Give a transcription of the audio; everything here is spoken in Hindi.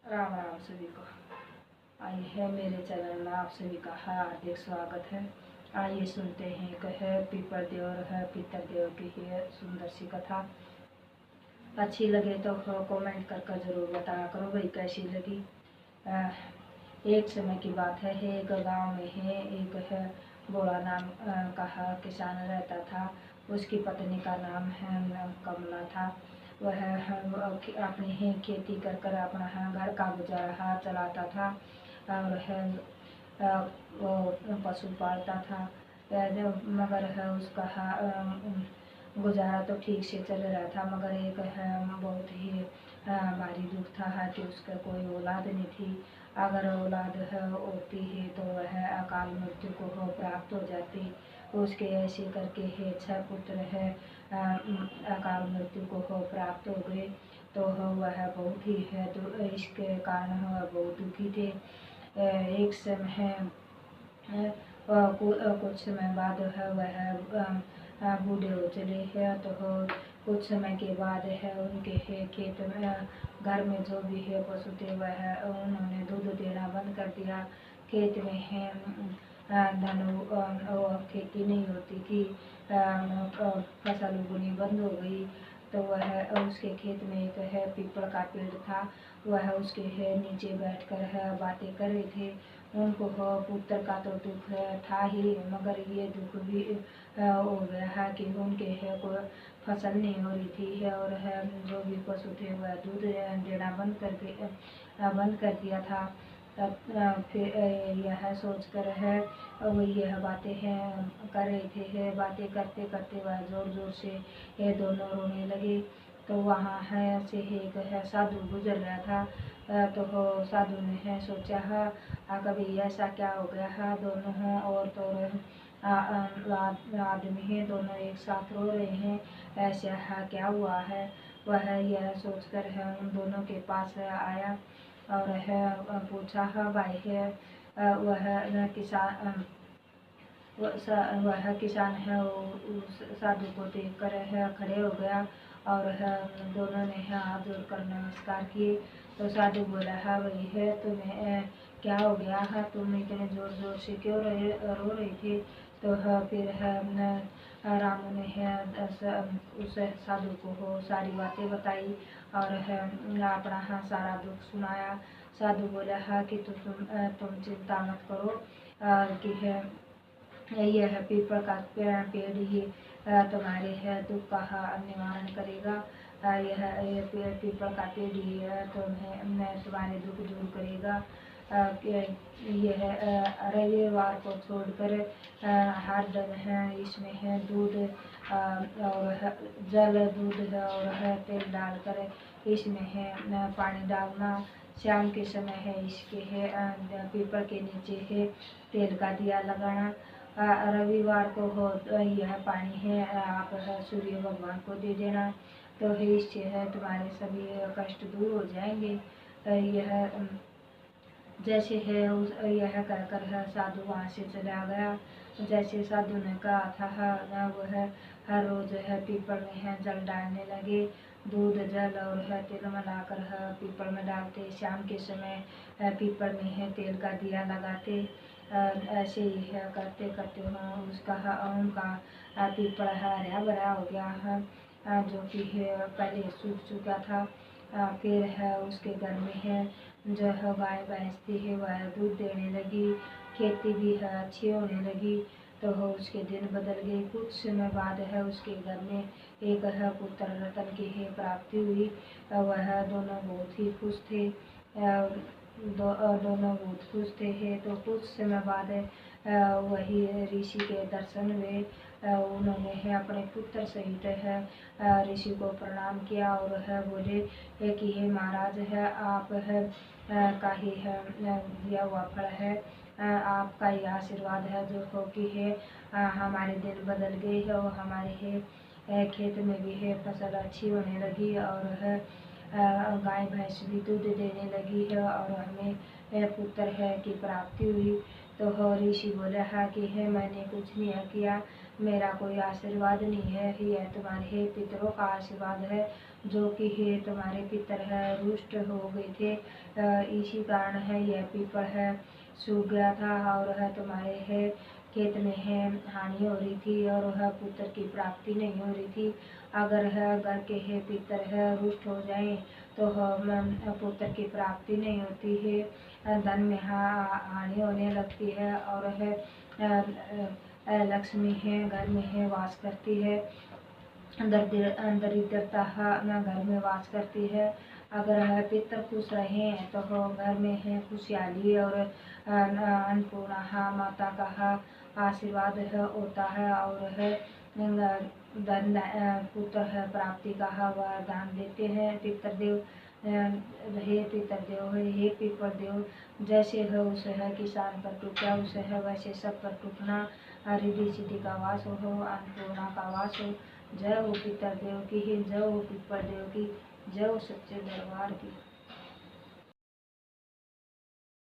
राम राम सभी को। आई है मेरे चैनल में आप सभी का हार्दिक स्वागत है। आइए सुनते हैं एक है पीपर देव और है पितर देव की है सुंदर सी कथा। अच्छी लगे तो कमेंट करके जरूर बताया करो भाई कैसी लगी। एक समय की बात है एक गांव में है एक है बोला नाम का किसान रहता था। उसकी पत्नी का नाम है कमला था। वह अपनी ही खेती कर कर अपना घर का गुजारा चलाता था और है वो पशु पालता था। मगर है उसका गुजारा तो ठीक से चल रहा था, मगर एक है बहुत ही भारी दुख था कि उसका कोई औलाद नहीं थी। अगर औलाद है होती है तो वह अकाल मृत्यु को प्राप्त हो जाती। उसके ऐसे करके है 6 पुत्र है अकाल मृत्यु को प्राप्त हो गए। तो वह बहुत ही है तो इसके कारण वह बहुत दुखी थे। एक समय कुछ समय बाद है वह बूढ़े हो चले हैं। तो कुछ समय के बाद है उनके है खेत में घर में जो भी है पशु थे वह उन्होंने दूध देना बंद कर दिया। खेत में है खेती नहीं होती थी, फसल उगनी बंद हो गई। तो वह उसके खेत में एक है पीपल का पेड़ था। वह उसके है नीचे बैठकर है बातें कर रहे थे। उनको पुत्र का तो दुख था ही, मगर ये दुख भी हो गया है कि उनके है कोई फसल नहीं हो रही थी है और है जो भी पशु थे वह दूध देना बंद कर दिया था। तब फिर यह सोच कर है वो यह बातें हैं कर रहे थे है। बातें करते करते वह जोर जोर से ये दोनों रोने लगे। तो वहाँ है से एक है साधु गुजर रहा था। तो साधु ने है सोचा कभी ऐसा क्या हो गया है दोनों औरत और आदमी है दोनों एक साथ रो रहे हैं, ऐसा क्या हुआ है। वह यह सोचकर है उन दोनों के पास आया और है पूछा भाई है वह किसान है उस साधु को देख कर है खड़े हो गया और है दोनों ने है हाथ जोड़कर नमस्कार किए। तो साधु बोला वही है तुम्हें क्या हो गया है, तुम इतने जोर जोर से क्यों रो रही थी। तो फिर है रामू ने है उस साधु को सारी बातें बताई और है अपना सारा दुख सुनाया। साधु बोला कि तुम चिंता मत करो कि है यह पीपल का पेड़ ही तुम्हारे है दुख का निवारण करेगा। यह पीपल का पेड़ ही तुम्हारे दुख दूर करेगा। यह रविवार को छोड़कर हर दिन है इसमें है दूध और जल दूध और है तेल डालकर इसमें है पानी डालना। शाम के समय है इसके है पीपल के नीचे है तेल का दिया लगाना। रविवार को हो यह पानी है आप सूर्य भगवान को दे देना। तो इससे है तुम्हारे सभी कष्ट दूर हो जाएंगे। यह जैसे है यह कहकर है साधु वहाँ से चला गया। जैसे साधु ने कहा था वह हर रोज है पीपल में है जल डालने लगे। दूध जल और है तेल मिलाकर है पीपल में डालते। शाम के समय पीपल में है तेल का दिया लगाते। ऐसे ही है करते करते उसका उनका पीपल हरा भरा हो गया है जो कि है पहले सूख चुका था। फिर है उसके घर में है जो है गाय भैंस थी है वह दूध देने लगी, खेती भी है अच्छी होने लगी। तो उसके दिन बदल गए। कुछ समय बाद है उसके घर में एक है पुत्र रतन की है प्राप्ति हुई। वह दोनों बहुत ही खुश थे। दोनों बहुत खुश थे है। तो कुछ समय बाद वही ऋषि के दर्शन हुए। उन्होंने है अपने पुत्र सहित है ऋषि को प्रणाम किया और है बोले कि हे महाराज है आप है का ही है दिया हुआ फल है, आपका ही आशीर्वाद है जो कि है हमारे दिन बदल गए है और हमारे है खेत में भी है फसल अच्छी होने लगी और है गाय भैंस भी दूध देने लगी है और हमें पुत्र है की प्राप्ति हुई। तो ऋषि बोला कि है मैंने कुछ नहीं किया, मेरा कोई आशीर्वाद नहीं है, यह तुम्हारे हे पितरों का आशीर्वाद है, जो कि हे तुम्हारे पितर है रुष्ट हो गए थे। इसी कारण है यह पीपल है सूख गया था, और है तुम्हारे है खेत में है हानि हो रही थी, और वह पुत्र की प्राप्ति नहीं हो रही थी। अगर है घर के है पितर है रुष्ट हो जाए तो हम पुत्र की प्राप्ति नहीं होती है, धन में हानि होने लगती है, और है लक्ष्मी है घर में है वास करती है, दरिद्रता घर में वास करती है। अगर है पितर खुश रहे तो घर में है खुशहाली, और अन्नपूर्णा माता का आशीर्वाद होता है, और है धन पुत्र है प्राप्ति का वह दान देते हैं पितरदेव। हे पितरदेव हे पीपल देव, जैसे है उसे है किसान पर टूटा उसे है वैसे सब पर टूटना, रिद्धि सिद्धि का वास हो, अन्नपूर्णा का वास हो। जय हो पितरदेव की, जय हो पीपल देव की, जय हो सच्चे दरबार की।